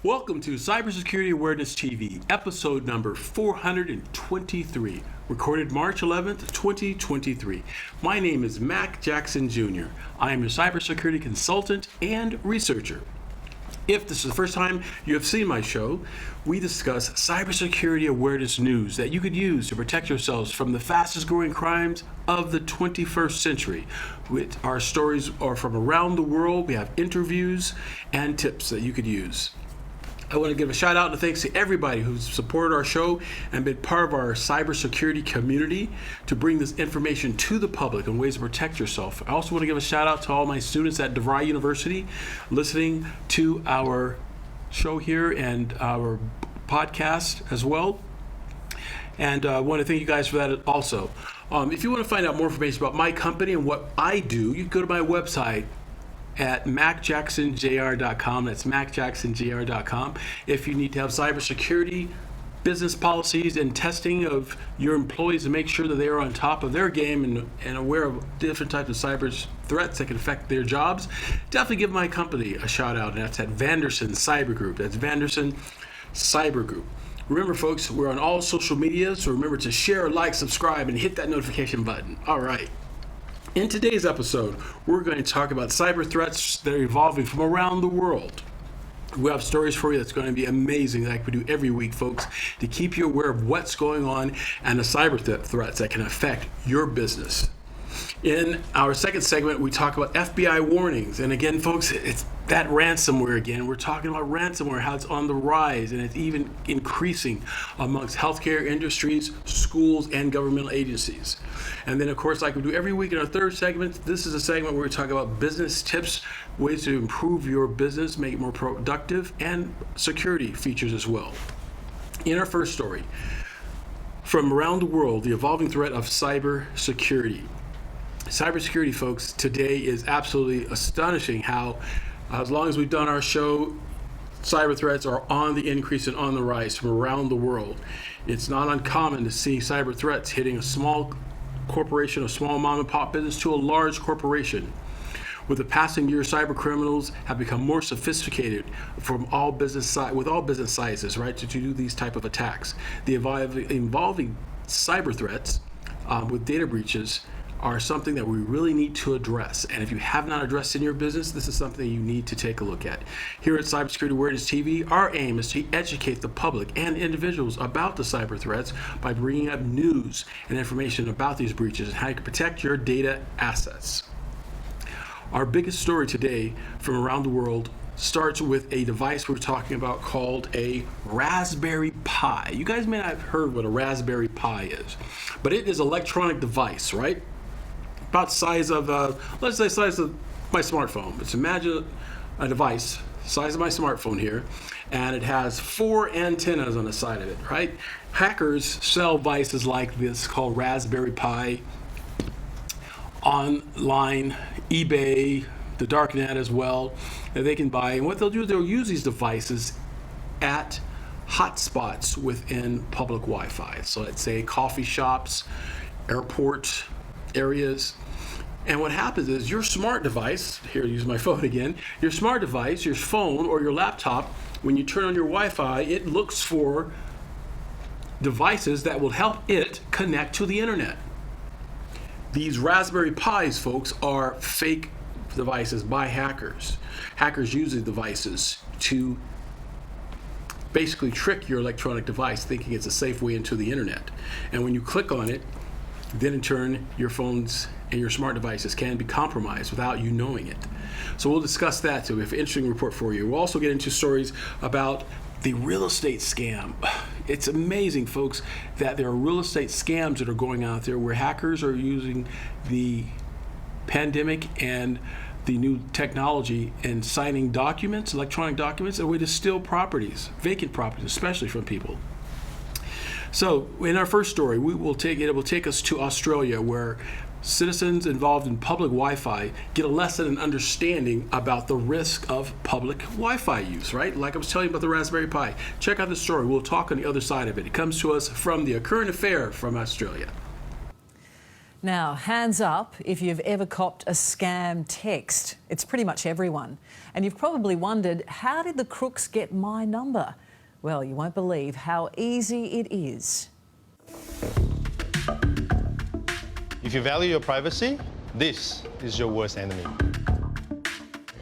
Welcome to Cybersecurity Awareness TV, episode number 423, recorded March 11th, 2023. My name is Mac Jackson Jr. I am a cybersecurity consultant and researcher. If this is the first time you have seen my show, we discuss cybersecurity awareness news that you could use to protect yourselves from the fastest growing crimes of the 21st century. Our stories are from around the world. We have interviews and tips that you could use. I want to give a shout out and thanks to everybody who's supported our show and been part of our cybersecurity community to bring this information to the public and ways to protect yourself. I also want to give a shout out to all my students at DeVry University listening to our show here and our podcast as well. And I want to thank you guys for that also. If you want to find out more information about my company and what I do, you can go to my website at macjacksonjr.com. That's macjacksonjr.com. If you need to have cybersecurity, business policies, and testing of your employees to make sure that they are on top of their game and aware of different types of cyber threats that can affect their jobs, definitely give my company a shout out. And that's at Vanderson Cyber Group. That's Vanderson Cyber Group. Remember, folks, we're on all social media, so remember to share, like, subscribe, and hit that notification button. All right. In today's episode, we're going to talk about cyber threats that are evolving from around the world. We have stories for you that's going to be amazing, like we do every week, folks, to keep you aware of what's going on and the cyber threats that can affect your business. In our second segment, we talk about FBI warnings. And again, folks, it's that ransomware again. We're talking about ransomware, how it's on the rise, and it's even increasing amongst healthcare industries, schools, and governmental agencies. And then, of course, like we do every week in our third segment, this is a segment where we talk about business tips, ways to improve your business, make it more productive, and security features as well. In our first story, from around the world, the evolving threat of cybersecurity. Cybersecurity, folks, today is absolutely astonishing how, as long as we've done our show, cyber threats are on the increase and on the rise from around the world. It's not uncommon to see cyber threats hitting a small corporation, a small mom and pop business, to a large corporation. With the passing years, cyber criminals have become more sophisticated with all business sizes, right, to do these type of attacks. The evolving cyber threats with data breaches are something that we really need to address. And if you have not addressed in your business, this is something you need to take a look at. Here at Cybersecurity Awareness TV, our aim is to educate the public and individuals about the cyber threats by bringing up news and information about these breaches and how you can protect your data assets. Our biggest story today from around the world starts with a device we're talking about called a Raspberry Pi. You guys may not have heard what a Raspberry Pi is, but it is an electronic device, right? About the size of, let's say size of my smartphone. Let's imagine a device, size of my smartphone here, and it has 4 antennas on the side of it, right? Hackers sell devices like this called Raspberry Pi online, eBay, the darknet as well, that they can buy. And what they'll do is they'll use these devices at hotspots within public Wi-Fi. So let's say coffee shops, airport areas. And what happens is your smart device, here, use my phone again, your smart device, your phone or your laptop, when you turn on your Wi-Fi, it looks for devices that will help it connect to the internet. These Raspberry Pis, folks, are fake devices by hackers. Hackers use these devices to basically trick your electronic device thinking it's a safe way into the internet. And when you click on it, then in turn, your phones and your smart devices can be compromised without you knowing it. So we'll discuss that too. We have an interesting report for you. We'll also get into stories about the real estate scam. It's amazing, folks, that there are real estate scams that are going out there where hackers are using the pandemic and the new technology and signing documents, electronic documents, a way to steal properties, vacant properties, especially from people. So in our first story, it will take us to Australia, where Citizens involved in public Wi-Fi get a lesson in understanding about the risk of public Wi-Fi use, right? Like I was telling you about the Raspberry Pi. Check out the story. We'll talk on the other side of it. It comes to us from the current affair from Australia. Now, hands up if you've ever copped a scam text. It's pretty much everyone. And you've probably wondered, how did the crooks get my number? Well, you won't believe how easy it is. If you value your privacy, this is your worst enemy.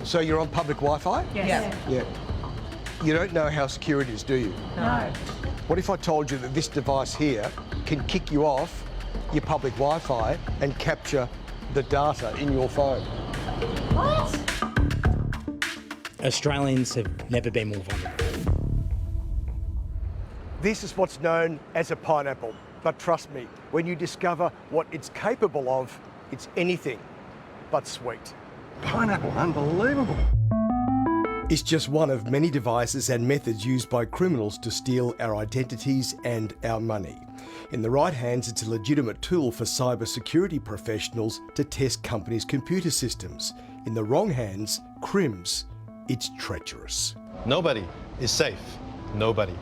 So you're on public Wi-Fi? Yes. Yeah. You don't know how secure it is, do you? No. What if I told you that this device here can kick you off your public Wi-Fi and capture the data in your phone? What? Australians have never been more vulnerable. This is what's known as a pineapple. But trust me, when you discover what it's capable of, it's anything but sweet. Pineapple, unbelievable. It's just one of many devices and methods used by criminals to steal our identities and our money. In the right hands, it's a legitimate tool for cybersecurity professionals to test companies' computer systems. In the wrong hands, crims, it's treacherous. Nobody is safe. Nobody.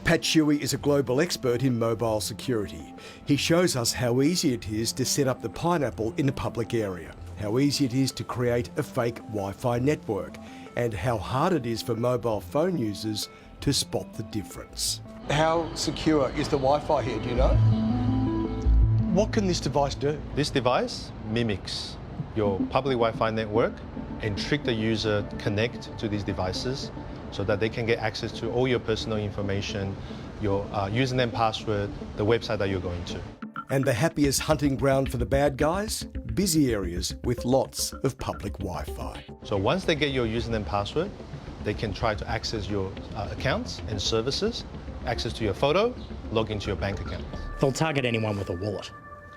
Pat Shuey is a global expert in mobile security. He shows us how easy it is to set up the pineapple in a public area, how easy it is to create a fake Wi-Fi network, and how hard it is for mobile phone users to spot the difference. How secure is the Wi-Fi here, do you know? What can this device do? This device mimics your public Wi-Fi network and trick the user to connect to these devices so that they can get access to all your personal information, your username, password, the website that you're going to. And the happiest hunting ground for the bad guys? Busy areas with lots of public Wi-Fi. So once they get your username, password, they can try to access your accounts and services, access to your photo, log into your bank account. They'll target anyone with a wallet.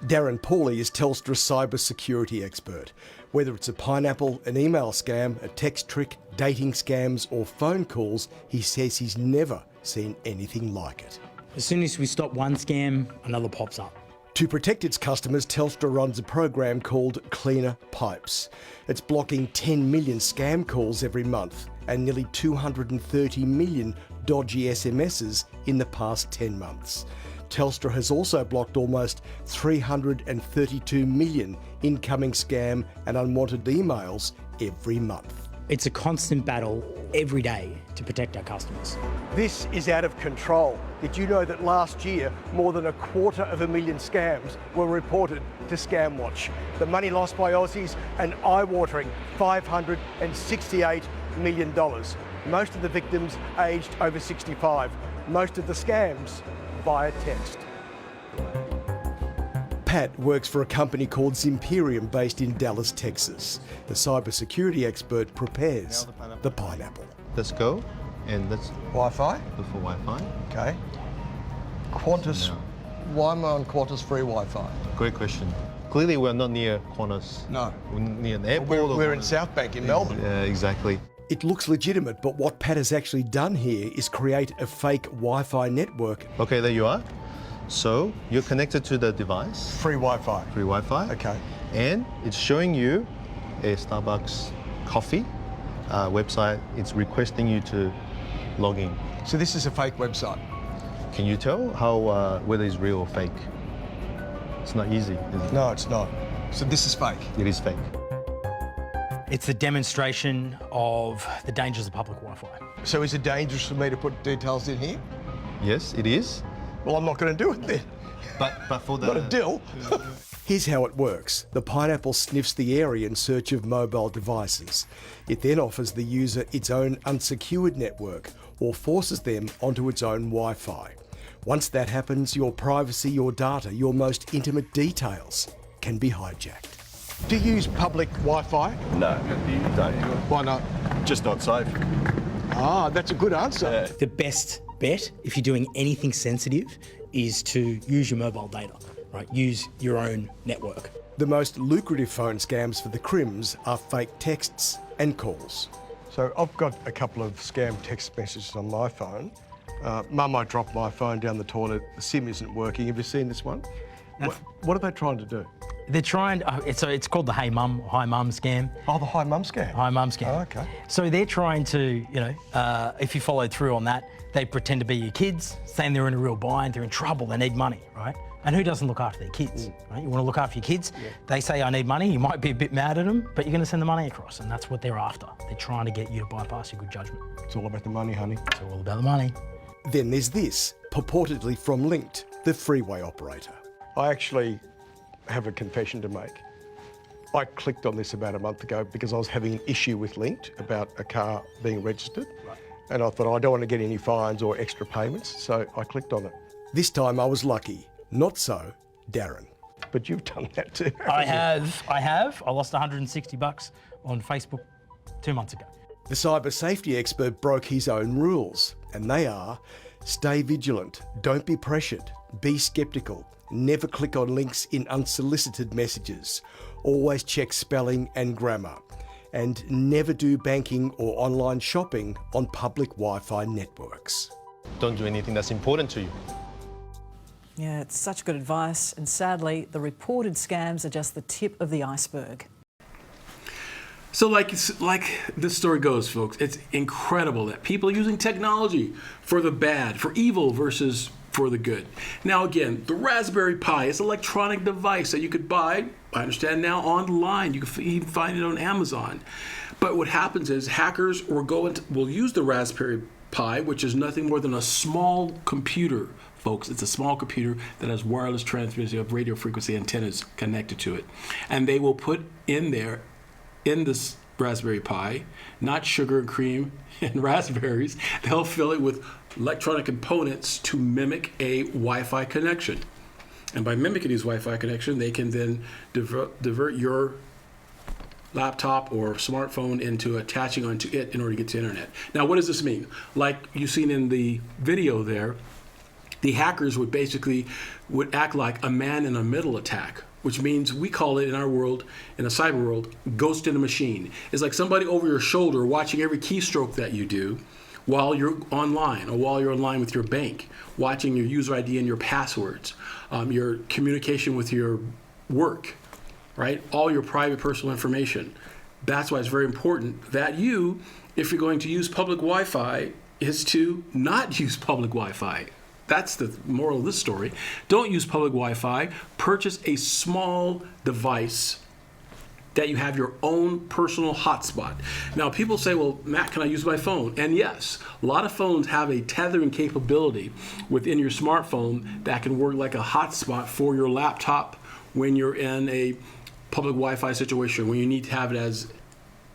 Darren Pauly is Telstra's cybersecurity expert. Whether it's a pineapple, an email scam, a text trick, dating scams or phone calls, he says he's never seen anything like it. As soon as we stop one scam, another pops up. To protect its customers, Telstra runs a program called Cleaner Pipes. It's blocking 10 million scam calls every month and nearly 230 million dodgy SMSs in the past 10 months. Telstra has also blocked almost 332 million incoming scam and unwanted emails every month. It's a constant battle every day to protect our customers. This is out of control. Did you know that last year, more than 250,000 scams were reported to ScamWatch? The money lost by Aussies, an eye-watering $568 million. Most of the victims aged over 65. Most of the scams via text. Pat works for a company called Zimperium based in Dallas, Texas. The cybersecurity expert prepares the pineapple. Let's go and let's Wi-Fi? look for Wi-Fi. Okay. Qantas, No. why am I on Qantas free Wi-Fi? Great question. Clearly we're not near Qantas. No. We're near an airport. We're in South Bank in Melbourne. Yeah, exactly. It looks legitimate, but what Pat has actually done here is create a fake Wi-Fi network. Okay, there you are. So you're connected to the device, Free Wi-Fi. free Wi-Fi. Okay. And it's showing you a Starbucks coffee website. It's requesting you to log in. So this is a fake website. Can you tell how whether it's real or fake? It's not easy, is it? No, it's not. So this is fake. It is fake. It's a demonstration of the dangers of public Wi-Fi. So is it dangerous for me to put details in here? Yes, it is. Well, I'm not going to do it then. But for the Not a deal. Here's how it works. The pineapple sniffs the area in search of mobile devices. It then offers the user its own unsecured network or forces them onto its own Wi-Fi. Once that happens, your privacy, your data, your most intimate details can be hijacked. Do you use public Wi-Fi? No, don't. Why not? Just not safe. Ah, that's a good answer. The best bet, if you're doing anything sensitive, is to use your mobile data, right? Use your own network. The most lucrative phone scams for the crims are fake texts and calls. So I've got a couple of scam text messages on my phone. Mum, I dropped my phone down the toilet. The SIM isn't working. Have you seen this one? What are they trying to do? They're trying, it's called the Hey Mum, Hi Mum scam. Oh, the Hi Mum scam. Hi Mum scam. Oh, okay. So they're trying to, if you followed through on that, they pretend to be your kids, saying they're in a real bind, they're in trouble, they need money, right? And who doesn't look after their kids, right? You want to look after your kids, they say, I need money, you might be a bit mad at them, but you're going to send the money across, and that's what they're after. They're trying to get you to bypass your good judgment. It's all about the money, honey. It's all about the money. Then there's this, purportedly from Linked, the freeway operator. I actually have a confession to make. I clicked on this about a month ago because I was having an issue with Linked about a car being registered. Right. And I thought, I don't want to get any fines or extra payments, so I clicked on it. This time I was lucky. Not so Darren. But you've done that too. I have. I lost $160 on Facebook 2 months ago. The cyber safety expert broke his own rules, and they are: stay vigilant, don't be pressured, be skeptical, never click on links in unsolicited messages, always check spelling and grammar, and never do banking or online shopping on public Wi-Fi networks. Don't do anything that's important to you. Yeah, it's such good advice, and sadly, the reported scams are just the tip of the iceberg. So like this story goes, folks, it's incredible that people are using technology for the bad, for evil versus for the good. Now again, the Raspberry Pi is an electronic device that you could buy, I understand now, online. You can even find it on Amazon. But what happens is hackers will use the Raspberry Pi, which is nothing more than a small computer, folks. It's a small computer that has wireless transmission of radio frequency antennas connected to it. And they will put in there, in this Raspberry Pi, not sugar and cream and raspberries, they'll fill it with electronic components to mimic a Wi-Fi connection. And by mimicking these Wi-Fi connection, they can then divert your laptop or smartphone into attaching onto it in order to get to internet. Now, what does this mean? Like you've seen in the video there, the hackers would act like a man-in-the-middle attack, which means we call it in our world, in the cyber world, ghost in a machine. It's like somebody over your shoulder watching every keystroke that you do while you're online, or while you're online with your bank, watching your user ID and your passwords, your communication with your work, right? All your private personal information. That's why it's very important that you, if you're going to use public Wi-Fi, is to not use public Wi-Fi. That's the moral of this story. Don't use public Wi-Fi. Purchase a small device that you have your own personal hotspot. Now, people say, well, Matt, can I use my phone? And yes, a lot of phones have a tethering capability within your smartphone that can work like a hotspot for your laptop when you're in a public Wi-Fi situation, when you need to have it as,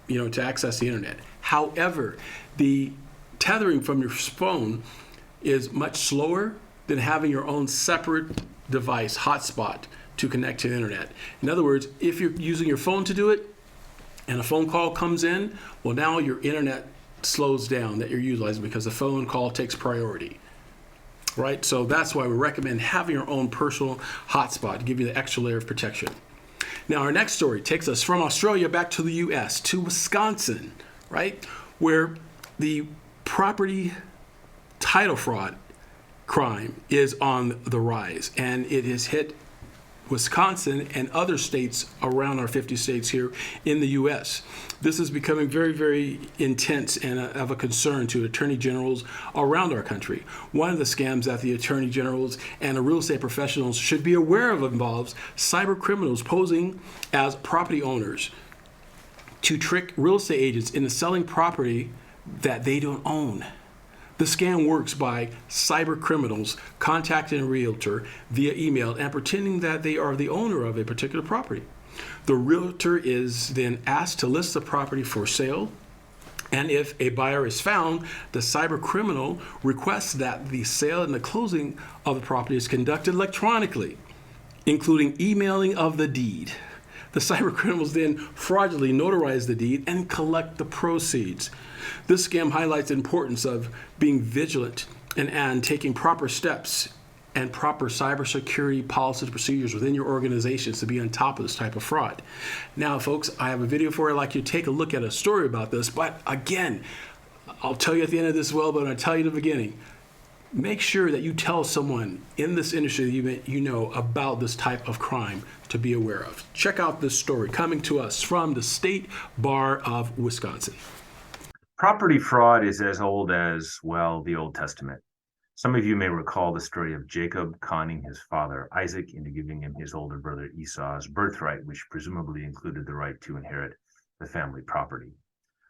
to access the internet. However, the tethering from your phone is much slower than having your own separate device, hotspot, to connect to the internet. In other words, if you're using your phone to do it and a phone call comes in, well, now your internet slows down that you're utilizing because the phone call takes priority, right? So that's why we recommend having your own personal hotspot to give you the extra layer of protection. Now, our next story takes us from Australia back to the US, to Wisconsin, right? Where the property title fraud crime is on the rise, and it has hit Wisconsin and other states around our 50 states here in the U.S. This is becoming very, very intense and of a concern to attorney generals around our country. One of the scams that the attorney generals and the real estate professionals should be aware of involves cyber criminals posing as property owners to trick real estate agents into selling property that they don't own. The scam works by cyber criminals contacting a realtor via email and pretending that they are the owner of a particular property. The realtor is then asked to list the property for sale, and if a buyer is found, the cyber criminal requests that the sale and the closing of the property is conducted electronically, including emailing of the deed. The cyber criminals then fraudulently notarize the deed and collect the proceeds. This scam highlights the importance of being vigilant and taking proper steps and proper cybersecurity policies and procedures within your organizations to be on top of this type of fraud. Now, folks, I have a video for you. I'd like you to take a look at a story about this. But again, I'll tell you at the end of this but I'll tell you at the beginning. Make sure that you tell someone in this industry that you know about this type of crime to be aware of. Check out this story coming to us from the State Bar of Wisconsin. Property fraud is as old as, well, the Old Testament. Some of you may recall the story of Jacob conning his father Isaac into giving him his older brother Esau's birthright, which presumably included the right to inherit the family property.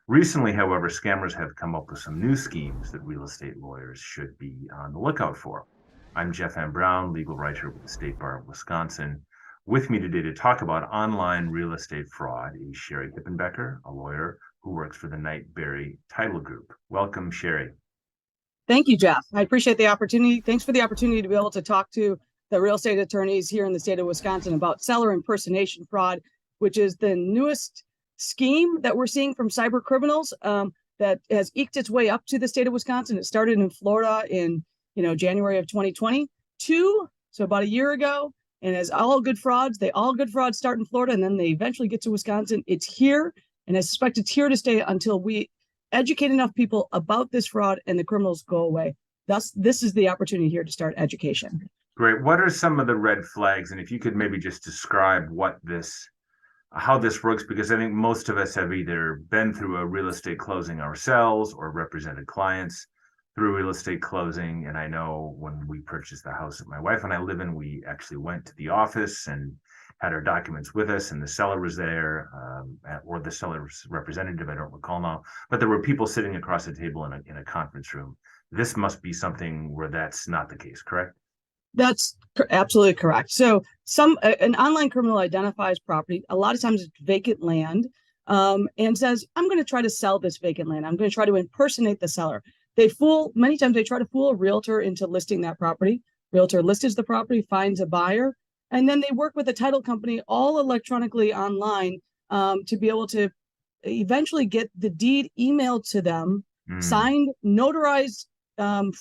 Recently, however, scammers have come up with some new schemes that real estate lawyers should be on the lookout for. I'm Jeff M. Brown, legal writer with the State Bar of Wisconsin. With me today to talk about online real estate fraud is Sherry Hippenbecker, a lawyer who works for the Knight Berry Title Group. Welcome, Sherry. Thank you, Jeff. I appreciate the opportunity. Thanks for the opportunity to be able to talk to the real estate attorneys here in the state of Wisconsin about seller impersonation fraud, which is the newest scheme that we're seeing from cyber criminals that has eked its way up to the state of Wisconsin. It started in Florida in January of 2022, so about a year ago. And as all good frauds start in Florida and then they eventually get to Wisconsin. It's here, and I suspect it's here to stay until we educate enough people about this fraud and the criminals go away. Thus, this is the opportunity here to start education. Great. What are some of the red flags? And if you could maybe just describe how this works, because I think most of us have either been through a real estate closing ourselves or represented clients through real estate closing. And I know when we purchased the house that my wife and I live in, we actually went to the office and had our documents with us, and the seller was there, or the seller's representative, I don't recall now, but there were people sitting across the table in a conference room. This must be something where that's not the case, correct? That's absolutely correct. So an online criminal identifies property, a lot of times it's vacant land, and says, I'm going to try to sell this vacant land. I'm going to try to impersonate the seller. Many times they try to fool a realtor into listing that property. Realtor lists the property, finds a buyer, and then they work with a title company all electronically online to be able to eventually get the deed emailed to them, signed, notarized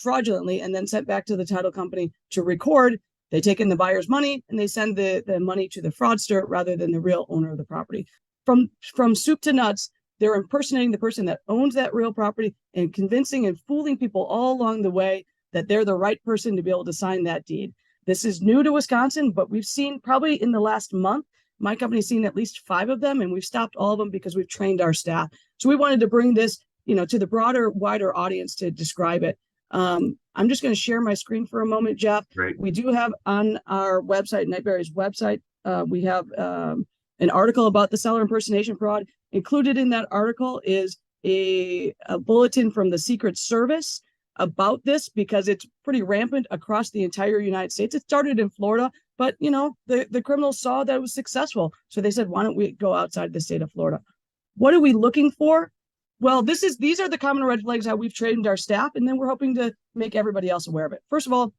fraudulently, and then sent back to the title company to record. They take in the buyer's money and they send the money to the fraudster rather than the real owner of the property. From soup to nuts, they're impersonating the person that owns that real property and convincing and fooling people all along the way that they're the right person to be able to sign that deed. This is new to Wisconsin, but we've seen probably in the last month, my company's seen at least 5 of them, and we've stopped all of them because we've trained our staff. So we wanted to bring this, to the wider audience to describe it. I'm just going to share my screen for a moment, Jeff. Great. We do have on our website, Knight Berry's website, we have an article about the seller impersonation fraud. Included in that article is a bulletin from the Secret Service about this, because it's pretty rampant across the entire United States. It started in Florida, but the criminals saw that it was successful. So they said, why don't we go outside the state of Florida? What are we looking for? Well, these are the common red flags how we've trained our staff, and then we're hoping to make everybody else aware of it. First of all,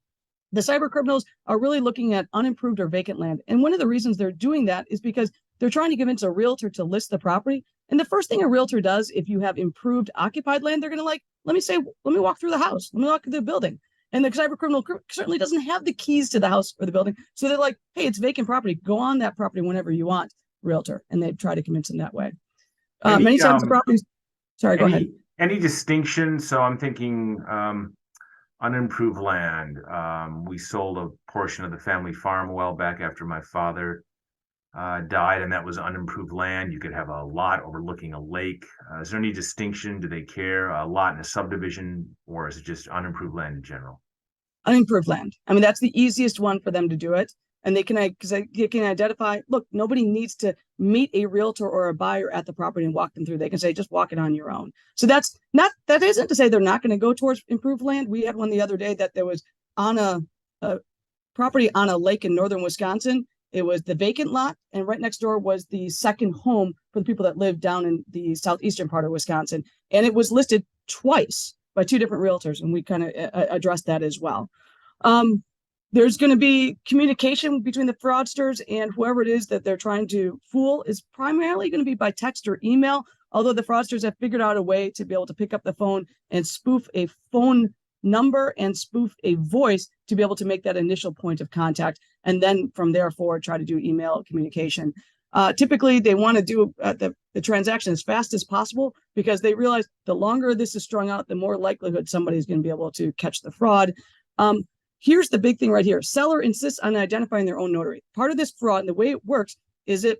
the cyber criminals are really looking at unimproved or vacant land. And one of the reasons they're doing that is because they're trying to convince a realtor to list the property. And the first thing a realtor does, if you have improved occupied land, they're going to let me walk through the house. Let me walk through the building. And the cyber criminal certainly doesn't have the keys to the house or the building. So they're like, hey, it's vacant property. Go on that property whenever you want, realtor. And they try to convince them that way. Many times the properties. Sorry, go ahead. Any distinction? So I'm thinking unimproved land. We sold a portion of the family farm a while back after my father died, and that was unimproved land. You could have a lot overlooking a lake. Is there any distinction? Do they care? A lot in a subdivision, or is it just unimproved land in general? Unimproved land. I mean, that's the easiest one for them to do it. And they can identify, look, nobody needs to meet a realtor or a buyer at the property and walk them through. They can say, just walk it on your own. So that isn't to say they're not going to go towards improved land. We had one the other day that there was on a property on a lake in northern Wisconsin. It was the vacant lot, and right next door was the second home for the people that live down in the southeastern part of Wisconsin. And it was listed twice by 2 different realtors, and we kind of addressed that as well. There's going to be communication between the fraudsters and whoever it is that they're trying to fool is primarily going to be by text or email, although the fraudsters have figured out a way to be able to pick up the phone and spoof a phone number and spoof a voice to be able to make that initial point of contact. And then from there forward, try to do email communication. Typically, they want to do the transaction as fast as possible because they realize the longer this is strung out, the more likelihood somebody's going to be able to catch the fraud. Here's the big thing right here. Seller insists on identifying their own notary. Part of this fraud and the way it works is that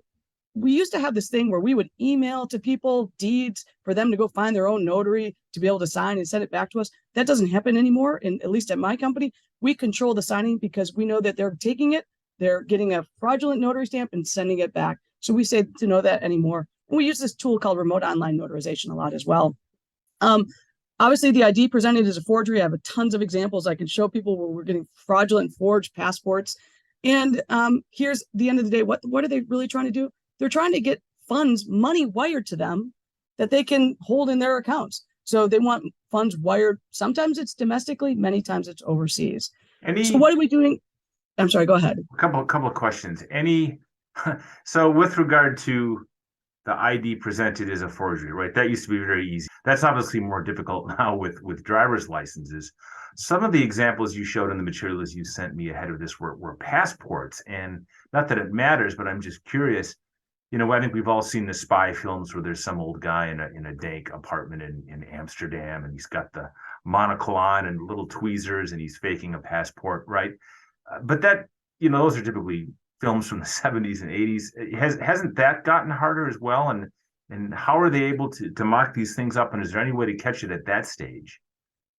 we used to have this thing where we would email to people deeds for them to go find their own notary to be able to sign and send it back to us. That doesn't happen anymore. And at least at my company, we control the signing because we know that they're taking it, they're getting a fraudulent notary stamp and sending it back. So we say to know that anymore. And we use this tool called remote online notarization a lot as well. Obviously, the ID presented is a forgery. I have tons of examples I can show people where we're getting fraudulent forged passports. And here's the end of the day. What are they really trying to do? They're trying to get funds, money wired to them that they can hold in their accounts. So they want funds wired. Sometimes it's domestically, many times it's overseas. So what are we doing? I'm sorry, go ahead. A couple of questions. So with regard to the ID presented as a forgery, right? That used to be very easy. That's obviously more difficult now with driver's licenses. Some of the examples you showed in the materials you sent me ahead of this were passports. And not that it matters, but I'm just curious. I think we've all seen the spy films where there's some old guy in a dank apartment in Amsterdam, and he's got the monocle on and little tweezers, and he's faking a passport, right? But that, those are typically films from the 70s and 80s. Hasn't that gotten harder as well? And how are they able to mock these things up? And is there any way to catch it at that stage?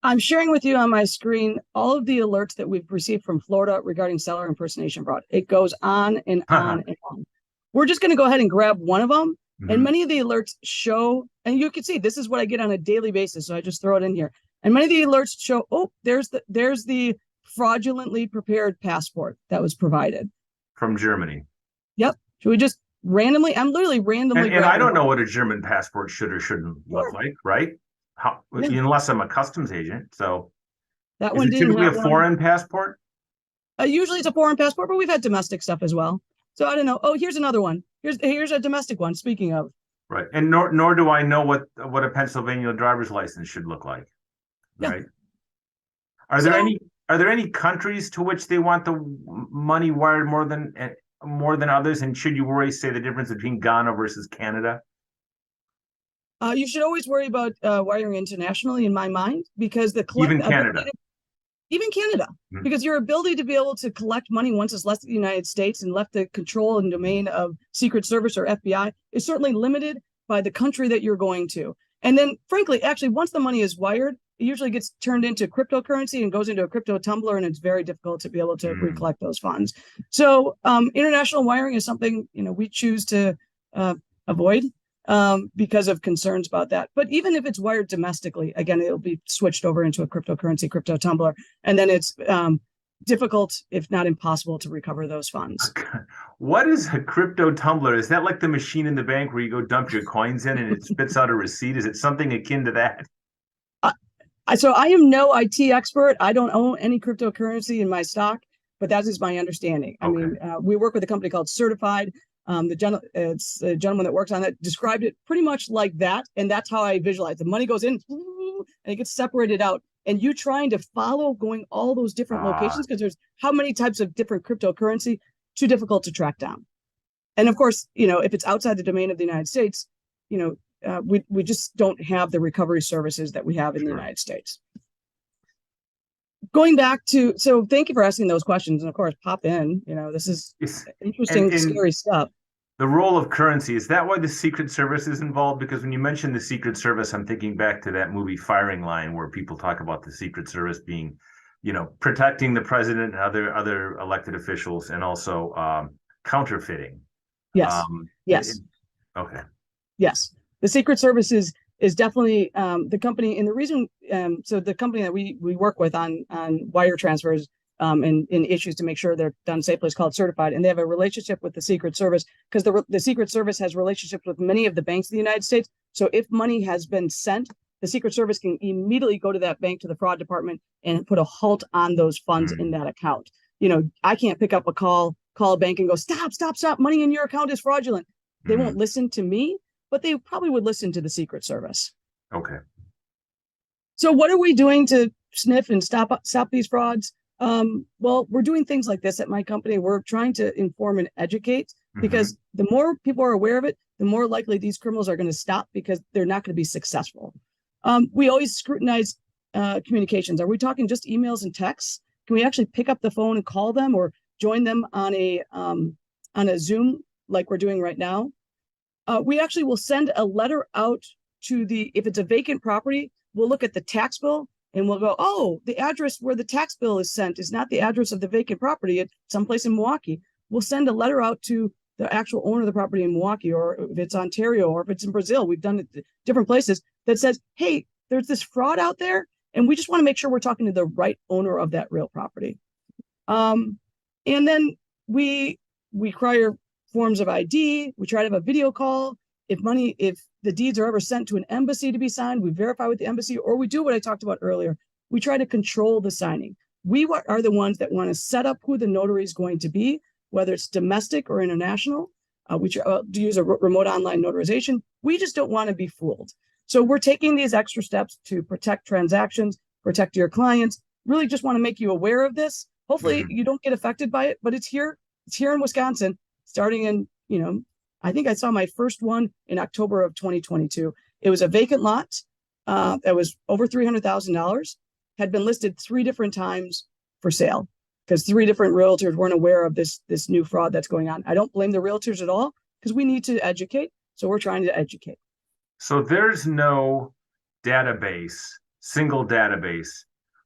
I'm sharing with you on my screen all of the alerts that we've received from Florida regarding seller impersonation fraud. It goes on and on and on. We're just going to go ahead and grab one of them. Mm-hmm. And many of the alerts show, and you can see this is what I get on a daily basis. So I just throw it in here. And many of the alerts show, there's the fraudulently prepared passport that was provided. From Germany. Yep. Should we just randomly? I'm literally randomly. And I don't know what a German passport should or shouldn't look like, right? Unless I'm a customs agent. So that is one it typically a foreign passport? Usually it's a foreign passport, but we've had domestic stuff as well. So I don't know. Here's another one. Here's a domestic one. Speaking of. Right. And nor do I know what a Pennsylvania driver's license should look like. Yeah. Right. Are there any countries to which they want the money wired more than others? And should you worry, say, the difference between Ghana versus Canada? You should always worry about wiring internationally, in my mind, because even Canada, mm-hmm. because your ability to be able to collect money once it's left the United States and left the control and domain of Secret Service or FBI is certainly limited by the country that you're going to. And then, frankly, actually, once the money is wired, it usually gets turned into cryptocurrency and goes into a crypto tumbler, and it's very difficult to be able to recollect those funds. So international wiring is something we choose to avoid because of concerns about that. But even if it's wired domestically, again, it'll be switched over into a cryptocurrency, crypto tumbler, and then it's difficult, if not impossible, to recover those funds. What is a crypto tumbler? Is that like the machine in the bank where you go dump your coins in and it spits out a receipt? Is it something akin to that? So I am no IT expert. I don't own any cryptocurrency in my stock, but that is my understanding. Okay. I mean, we work with a company called Certified. It's the gentleman that works on that described it pretty much like that. And that's how I visualize. The money goes in and it gets separated out. And you trying to follow going all those different locations, because there's how many types of different cryptocurrency, too difficult to track down. And of course, if it's outside the domain of the United States, we just don't have the recovery services that we have in the United States. Going back to, so thank you for asking those questions. And of course, pop in, this is interesting, scary stuff. The role of currency, is that why the Secret Service is involved? Because when you mention the Secret Service, I'm thinking back to that movie Firing Line, where people talk about the Secret Service being, protecting the president and other elected officials, and also counterfeiting. Yes. Yes. Okay. Yes. The Secret Service is definitely the company, and the reason, so the company that we work with on wire transfers and issues to make sure they're done safely is called Certified, and they have a relationship with the Secret Service because the Secret Service has relationships with many of the banks in the United States. So if money has been sent, the Secret Service can immediately go to that bank, to the fraud department, and put a halt on those funds in that account. I can't pick up a call a bank and go, stop, money in your account is fraudulent. They won't listen to me, but they probably would listen to the Secret Service. Okay. So what are we doing to sniff and stop these frauds? Well, we're doing things like this at my company. We're trying to inform and educate, because the more people are aware of it, the more likely these criminals are going to stop, because they're not going to be successful. We always scrutinize communications. Are we talking just emails and texts? can we actually pick up the phone and call them or join them on a Zoom like we're doing right now? We actually will send a letter out to if it's a vacant property, we'll look at the tax bill and we'll go, oh, the address where the tax bill is sent is not the address of the vacant property. It's someplace in Milwaukee. We'll send a letter out to the actual owner of the property in Milwaukee, or if it's Ontario, or if it's in Brazil, we've done it at different places, that says, hey, there's this fraud out there, and we just want to make sure we're talking to the right owner of that real property. And then we require forms of ID. We try to have a video call. If the deeds are ever sent to an embassy to be signed, we verify with the embassy, or we do what I talked about earlier. We try to control the signing. We are the ones that want to set up who the notary is going to be, whether it's domestic or international. We try to use a remote online notarization. We just don't want to be fooled. So we're taking these extra steps to protect transactions, protect your clients, really just want to make you aware of this. Hopefully you don't get affected by it, but it's here in Wisconsin, starting in, I think I saw my first one in October of 2022. It was a vacant lot that was over $300,000, had been listed 3 different times for sale because 3 different realtors weren't aware of this new fraud that's going on. I don't blame the realtors at all because we need to educate. So we're trying to educate. So there's no single database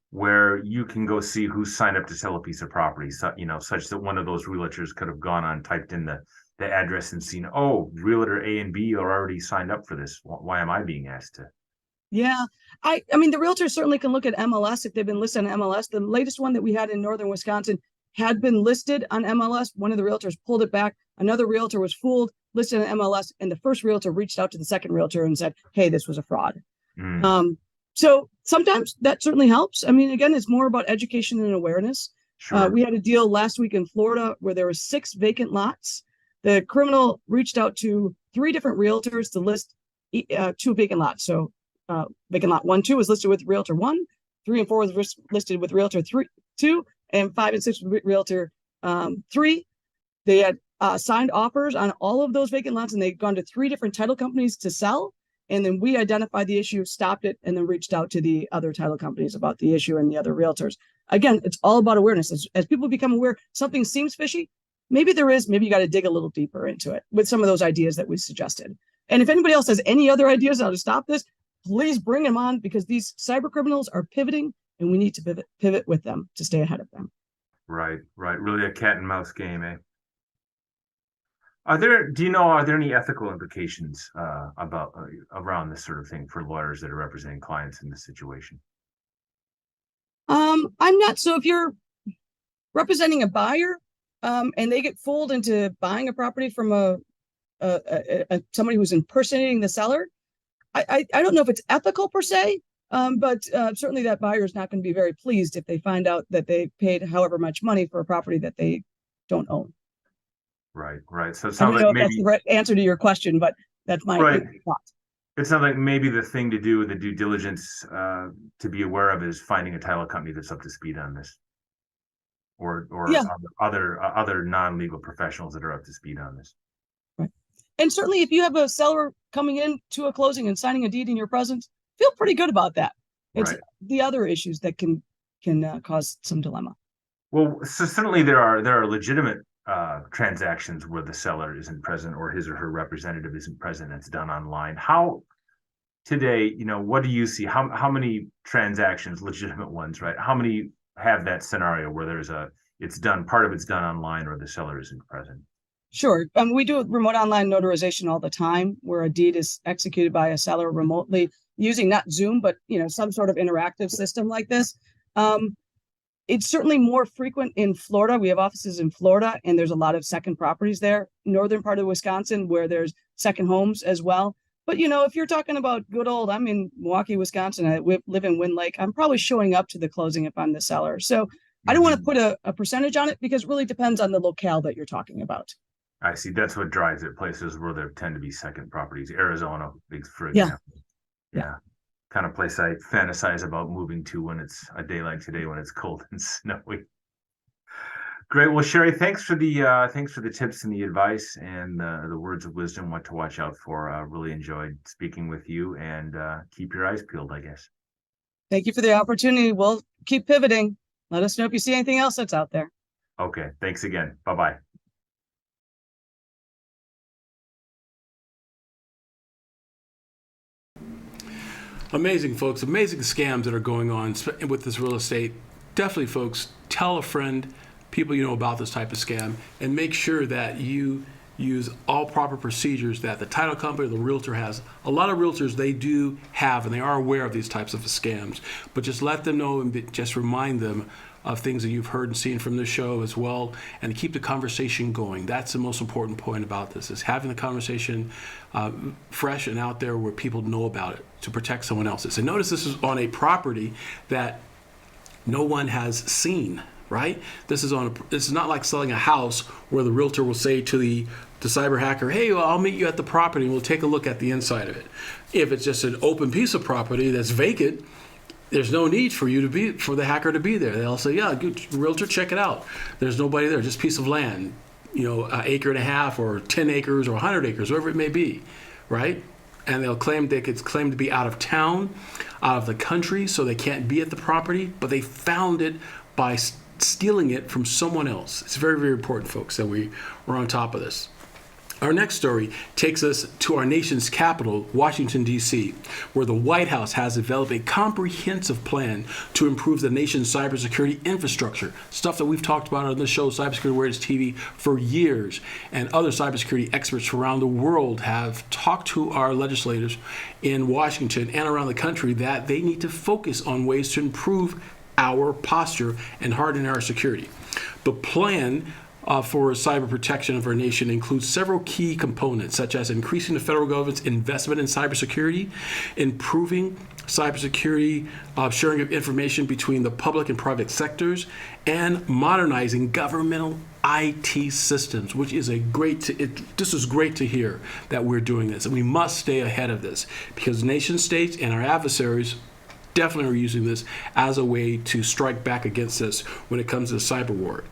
where you can go see who signed up to sell a piece of property, such that one of those realtors could have gone on, typed in the address and seen, oh, realtor A and B are already signed up for this. Why am I being asked to? Yeah, I mean, the realtors certainly can look at MLS if they've been listed on MLS. The latest one that we had in northern Wisconsin had been listed on MLS. One of the realtors pulled it back. Another realtor was fooled, listed on MLS, and the first realtor reached out to the second realtor and said, hey, this was a fraud. So sometimes that certainly helps. I mean, again, it's more about education and awareness. Sure. We had a deal last week in Florida where there were 6 vacant lots. The criminal reached out to 3 different realtors to list 2 vacant lots. So vacant lot 1, 2 was listed with realtor 1, 3 and 4 was listed with realtor 2, and 5 and 6 with realtor 3. They had signed offers on all of those vacant lots, and they'd gone to 3 different title companies to sell. And then we identified the issue, stopped it, and then reached out to the other title companies about the issue and the other realtors. Again, it's all about awareness. As people become aware something seems fishy, maybe there is, maybe you got to dig a little deeper into it with some of those ideas that we suggested. And if anybody else has any other ideas on how to stop this, please bring them on, because these cyber criminals are pivoting and we need to pivot with them to stay ahead of them. Right. Really a cat and mouse game, eh? Are there any ethical implications around this sort of thing for lawyers that are representing clients in this situation? I'm not. So if you're representing a buyer and they get fooled into buying a property from somebody who's impersonating the seller, I don't know if it's ethical per se, but certainly that buyer is not going to be very pleased if they find out that they paid however much money for a property that they don't own. Right. So it I sounds don't like know maybe if that's the right answer to your question, but that's my thought. It sounds like maybe the thing to do with the due diligence to be aware of is finding a title company that's up to speed on this, or other non-legal professionals that are up to speed on this. Right. And certainly, if you have a seller coming in to a closing and signing a deed in your presence, feel pretty good about that. It's the other issues that can cause some dilemma. Well, so certainly there are legitimate transactions where the seller isn't present or his or her representative isn't present. It's done online. How today, what do you see? How many transactions, legitimate ones, right? How many have that scenario where part of it's done online or the seller isn't present? Sure. We do remote online notarization all the time, where a deed is executed by a seller remotely using not Zoom, but some sort of interactive system like this. It's certainly more frequent in Florida. We have offices in Florida, and there's a lot of second properties there. Northern part of Wisconsin, where there's second homes as well. But if you're talking about I'm in Milwaukee, Wisconsin, I live in Wind Lake, I'm probably showing up to the closing if I'm the seller. So I don't want to put a percentage on it, because it really depends on the locale that you're talking about. I see. That's what drives it. Places where there tend to be second properties. Arizona, for example. Yeah. Kind of place I fantasize about moving to when it's a day like today, when it's cold and snowy. Great. Well, Sherry, thanks for the tips and the advice and the words of wisdom, what to watch out for. Really enjoyed speaking with you, and keep your eyes peeled, I guess. Thank you for the opportunity. We'll keep pivoting. Let us know if you see anything else that's out there. Okay, thanks again. Bye-bye. Amazing, folks. Amazing scams that are going on with this real estate. Definitely, folks, tell a friend, people you know about this type of scam, and make sure that you use all proper procedures that the title company or the realtor has. A lot of realtors, they do have, and they are aware of these types of scams, but just let them know and just remind them of things that you've heard and seen from this show as well, and keep the conversation going. That's the most important point about this, is having the conversation fresh and out there where people know about it to protect someone else's. And notice this is on a property that no one has seen, right? This is not like selling a house where the realtor will say to the cyber hacker, hey, well, I'll meet you at the property and we'll take a look at the inside of it. If it's just an open piece of property that's vacant, there's no need for the hacker to be there. They'll say, yeah, good, realtor, check it out. There's nobody there, just a piece of land, an acre and a half or 10 acres or 100 acres, whatever it may be, right? And they could claim to be out of town, out of the country, so they can't be at the property, but they found it by stealing it from someone else. It's very, very important, folks, that we're on top of this. Our next story takes us to our nation's capital, Washington, D.C., where the White House has developed a comprehensive plan to improve the nation's cybersecurity infrastructure, stuff that we've talked about on this show, Cybersecurity Awareness TV, for years. And other cybersecurity experts around the world have talked to our legislators in Washington and around the country that they need to focus on ways to improve our posture and harden our security. The plan for cyber protection of our nation includes several key components, such as increasing the federal government's investment in cybersecurity, improving cybersecurity sharing of information between the public and private sectors, and modernizing governmental IT systems, which is this is great to hear that we're doing this, and we must stay ahead of this because nation states and our adversaries definitely are using this as a way to strike back against us when it comes to cyber war.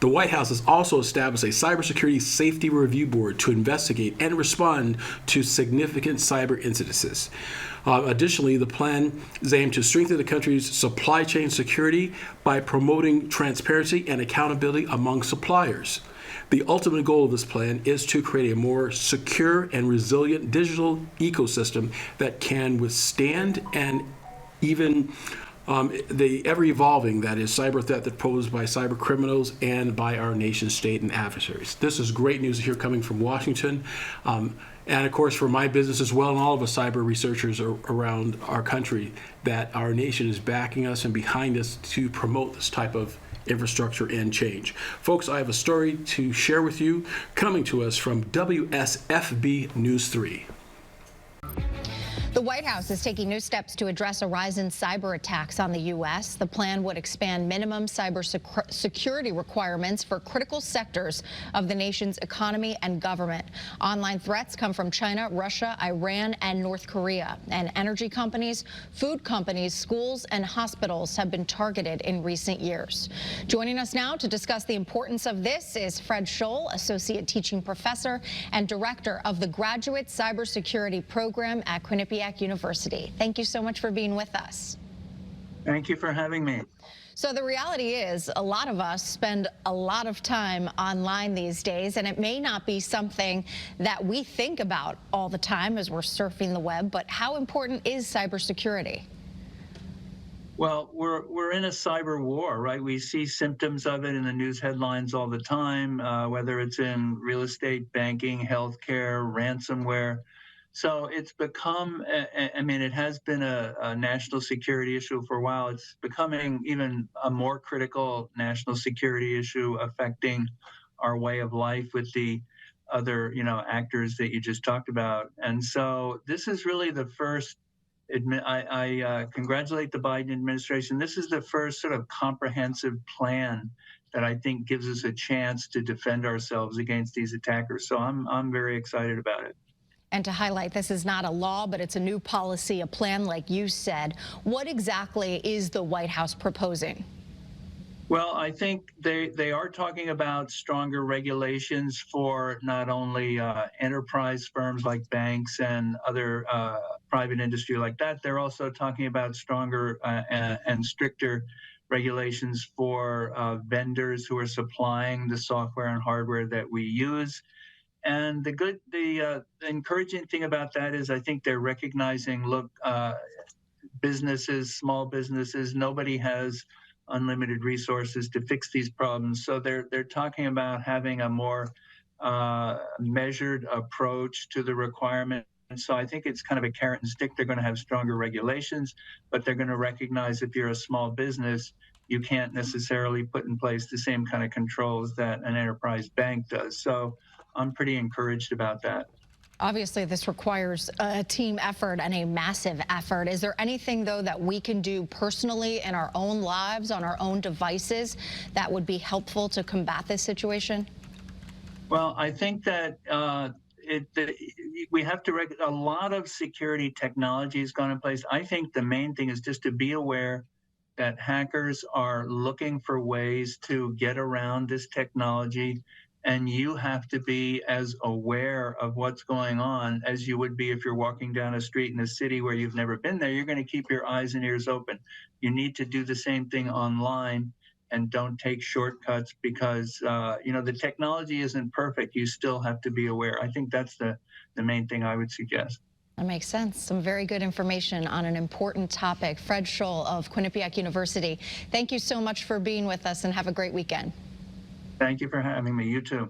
The White House has also established a cybersecurity safety review board to investigate and respond to significant cyber incidences. Additionally, the plan is aimed to strengthen the country's supply chain security by promoting transparency and accountability among suppliers. The ultimate goal of this plan is to create a more secure and resilient digital ecosystem that can withstand and even the ever-evolving, that is, cyber threat that's posed by cyber criminals and by our nation state and adversaries. This is great news here coming from Washington. And of course, for my business as well, and all of us cyber researchers around our country, that our nation is backing us and behind us to promote this type of infrastructure and change. Folks, I have a story to share with you coming to us from WSFB News 3. The White House is taking new steps to address a rise in cyber attacks on the U.S. The plan would expand minimum cyber security requirements for critical sectors of the nation's economy and government. Online threats come from China, Russia, Iran, and North Korea. And energy companies, food companies, schools, and hospitals have been targeted in recent years. Joining us now to discuss the importance of this is Fred Scholl, Associate Teaching Professor and Director of the Graduate Cybersecurity Program at Quinnipiac University. Thank you so much for being with us. Thank you for having me. So the reality is a lot of us spend a lot of time online these days, and it may not be something that we think about all the time as we're surfing the web, but how important is cybersecurity? Well, we're in a cyber war, right? We see symptoms of it in the news headlines all the time, whether it's in real estate, banking, healthcare, ransomware. So it's become, I mean, it has been a national security issue for a while. It's becoming even a more critical national security issue affecting our way of life with the other, actors that you just talked about. And so this is really the first, I congratulate the Biden administration. This is the first sort of comprehensive plan that I think gives us a chance to defend ourselves against these attackers. So I'm very excited about it. And to highlight, this is not a law, but it's a new policy, a plan, like you said. What exactly is the White House proposing? Well, I think they are talking about stronger regulations for not only enterprise firms like banks and other private industry like that. They're also talking about stronger and stricter regulations for vendors who are supplying the software and hardware that we use. And the encouraging thing about that is I think they're recognizing, look, businesses, small businesses, nobody has unlimited resources to fix these problems. So they're talking about having a more measured approach to the requirement. And so I think it's kind of a carrot and stick. They're going to have stronger regulations, but they're going to recognize if you're a small business, you can't necessarily put in place the same kind of controls that an enterprise bank does. So I'm pretty encouraged about that. Obviously, this requires a team effort and a massive effort. Is there anything, though, that we can do personally in our own lives, on our own devices, that would be helpful to combat this situation? Well, I think that we have to a lot of security technology has gone in place. I think the main thing is just to be aware that hackers are looking for ways to get around this technology, and you have to be as aware of what's going on as you would be if you're walking down a street in a city where you've never been there. You're going to keep your eyes and ears open. You need to do the same thing online, and don't take shortcuts because the technology isn't perfect. You still have to be aware. I think that's the main thing I would suggest. That makes sense. Some very good information on an important topic. Fred Scholl of Quinnipiac University, thank you so much for being with us, and have a great weekend. Thank you for having me. You too.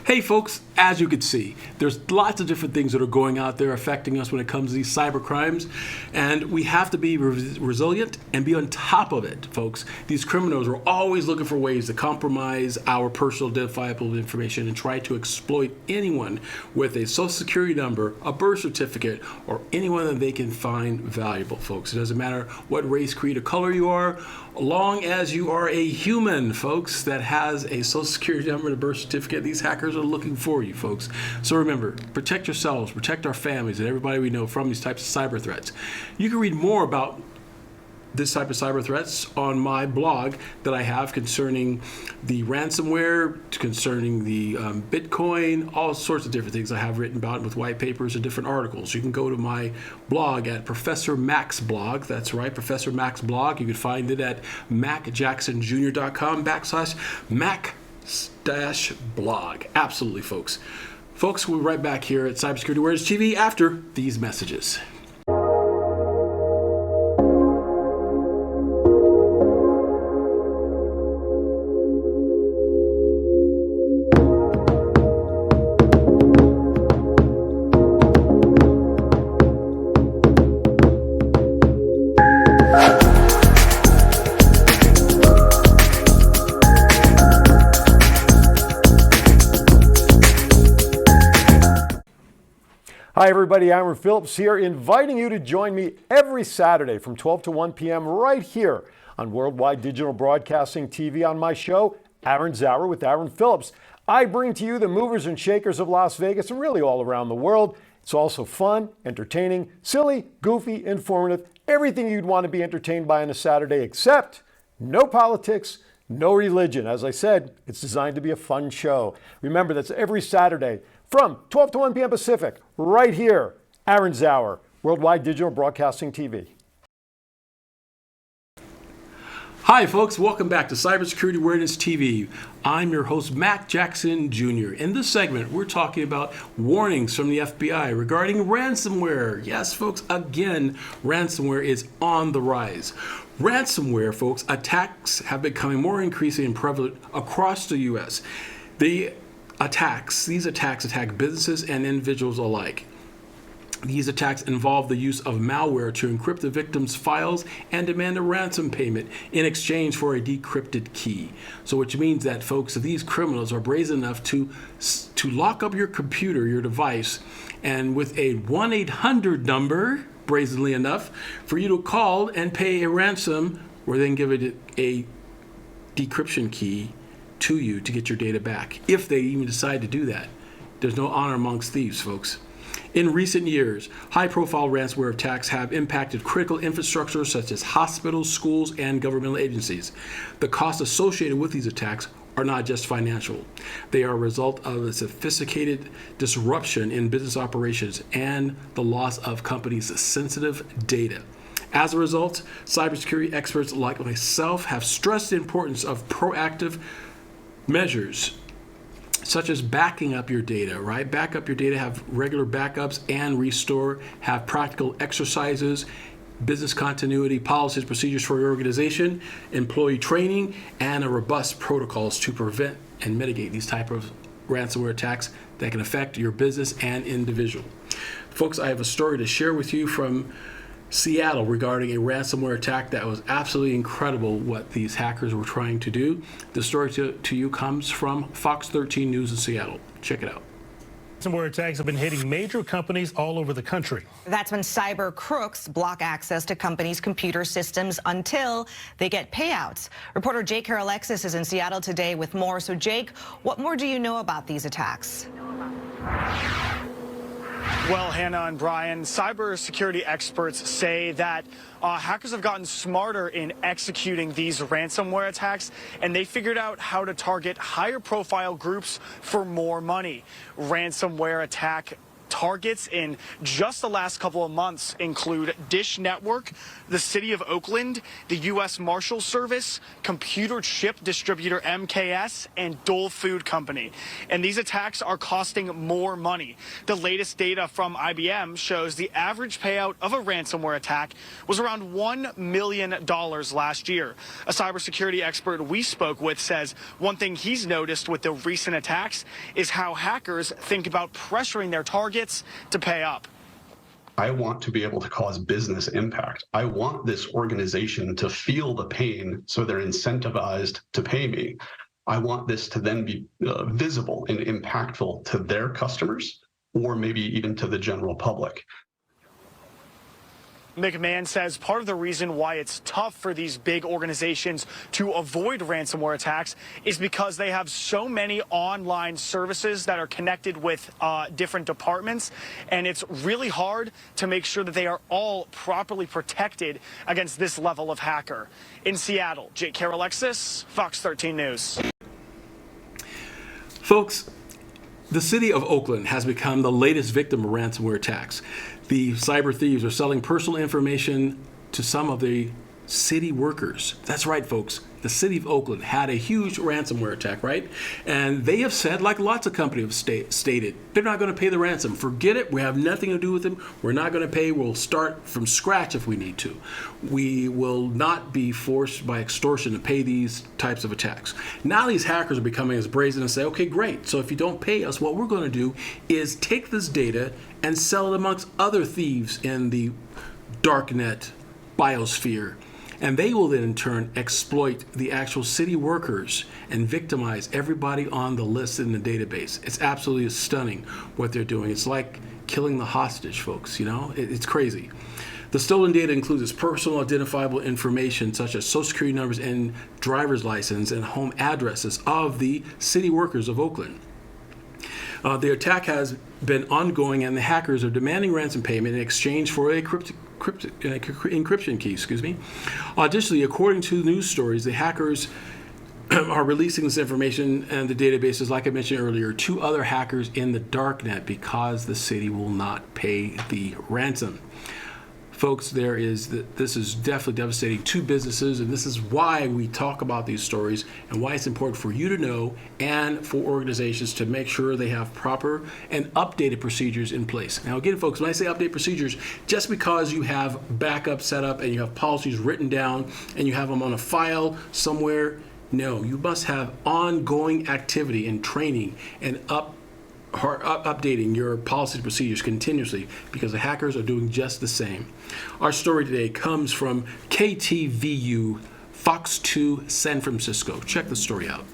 Hey folks, as you can see, there's lots of different things that are going out there affecting us when it comes to these cyber crimes, and we have to be resilient and be on top of it, folks. These criminals are always looking for ways to compromise our personal identifiable information and try to exploit anyone with a social security number, a birth certificate, or anyone that they can find valuable, folks. It doesn't matter what race, creed, or color you are, long as you are a human, folks, that has a social security number and a birth certificate. These hackers are looking for you, folks. So remember, protect yourselves, protect our families, and everybody we know from these types of cyber threats. You can read more about this type of cyber threats on my blog that I have concerning the ransomware, concerning the Bitcoin, all sorts of different things I have written about with white papers and different articles. You can go to my blog at Professor Mac's blog. That's right, Professor Mac's blog. You can find it at macjacksonjr.com/Mac-blog. Absolutely, folks. Folks, we'll be right back here at Cybersecurity Awareness TV after these messages. Hi everybody, Aaron Phillips here, inviting you to join me every Saturday from 12 to 1 p.m. right here on Worldwide Digital Broadcasting TV on my show, Aaron's Hour with Aaron Phillips. I bring to you the movers and shakers of Las Vegas and really all around the world. It's also fun, entertaining, silly, goofy, informative, everything you'd want to be entertained by on a Saturday, except no politics, no religion. As I said, it's designed to be a fun show. Remember, that's every Saturday from 12 to 1 p.m. Pacific, right here, Aaron's Hour, Worldwide Digital Broadcasting TV. Hi folks, welcome back to Cybersecurity Awareness TV. I'm your host, Mac Jackson Jr. In this segment, we're talking about warnings from the FBI regarding ransomware. Yes, folks, again, ransomware is on the rise. Ransomware, folks, attacks have become more increasing and prevalent across the U.S. These attacks attack businesses and individuals alike. These attacks involve the use of malware to encrypt the victim's files and demand a ransom payment in exchange for a decrypted key. So which means that, folks, these criminals are brazen enough to lock up your computer, your device, and with a 1-800 number, brazenly enough, for you to call and pay a ransom, or then give it a decryption key to you to get your data back, if they even decide to do that. There's no honor amongst thieves, folks. In recent years, high-profile ransomware attacks have impacted critical infrastructure such as hospitals, schools, and governmental agencies. The costs associated with these attacks are not just financial. They are a result of a sophisticated disruption in business operations and the loss of companies' sensitive data. As a result, cybersecurity experts like myself have stressed the importance of proactive measures such as backing up your data, right? Back up your data, have regular backups and restore, have practical exercises, business continuity, policies, procedures for your organization, employee training, and a robust protocols to prevent and mitigate these type of ransomware attacks that can affect your business and individual. Folks, I have a story to share with you from Seattle regarding a ransomware attack that was absolutely incredible what these hackers were trying to do. The story to you comes from Fox 13 News in Seattle. Check it out. Ransomware attacks have been hitting major companies all over the country. That's when cyber crooks block access to companies' computer systems until they get payouts. Reporter Jake Carolexis is in Seattle today with more. So, Jake, what more do you know about these attacks? Well, Hannah and Brian, cybersecurity experts say that hackers have gotten smarter in executing these ransomware attacks, and they figured out how to target higher profile groups for more money. Ransomware attack targets in just the last couple of months include Dish Network, the City of Oakland, the U.S. Marshals Service, computer chip distributor MKS, and Dole Food Company. And these attacks are costing more money. The latest data from IBM shows the average payout of a ransomware attack was around $1 million last year. A cybersecurity expert we spoke with says one thing he's noticed with the recent attacks is how hackers think about pressuring their targets to pay up. I want to be able to cause business impact. I want this organization to feel the pain so they're incentivized to pay me. I want this to then be visible and impactful to their customers or maybe even to the general public. McMahon says part of the reason why it's tough for these big organizations to avoid ransomware attacks is because they have so many online services that are connected with different departments, and it's really hard to make sure that they are all properly protected against this level of hacker. In Seattle, Jake Carolexis, Fox 13 News. Folks, the city of Oakland has become the latest victim of ransomware attacks. The cyber thieves are selling personal information to some of the city workers. That's right, folks. The city of Oakland had a huge ransomware attack, right? And they have said, like lots of companies have stated, they're not going to pay the ransom. Forget it. We have nothing to do with them. We're not going to pay. We'll start from scratch if we need to. We will not be forced by extortion to pay these types of attacks. Now these hackers are becoming as brazen and say, okay, great. So if you don't pay us, what we're going to do is take this data and sell it amongst other thieves in the darknet biosphere. And they will then in turn exploit the actual city workers and victimize everybody on the list in the database. It's absolutely stunning what they're doing. It's like killing the hostage, folks, you know? It's crazy. The stolen data includes personal identifiable information such as social security numbers and driver's license and home addresses of the city workers of Oakland. The attack has been ongoing, and the hackers are demanding ransom payment in exchange for a encryption key. Additionally, according to news stories, the hackers are releasing this information and the databases, like I mentioned earlier, to other hackers in the darknet because the city will not pay the ransom. Folks, this is definitely devastating to businesses, and this is why we talk about these stories and why it's important for you to know and for organizations to make sure they have proper and updated procedures in place. Now, again, folks, when I say update procedures, just because you have backup set up and you have policies written down and you have them on a file somewhere, no, you must have ongoing activity and training and updating your policies and procedures continuously, because the hackers are doing just the same. Our story today comes from KTVU Fox 2 San Francisco. Check the story out.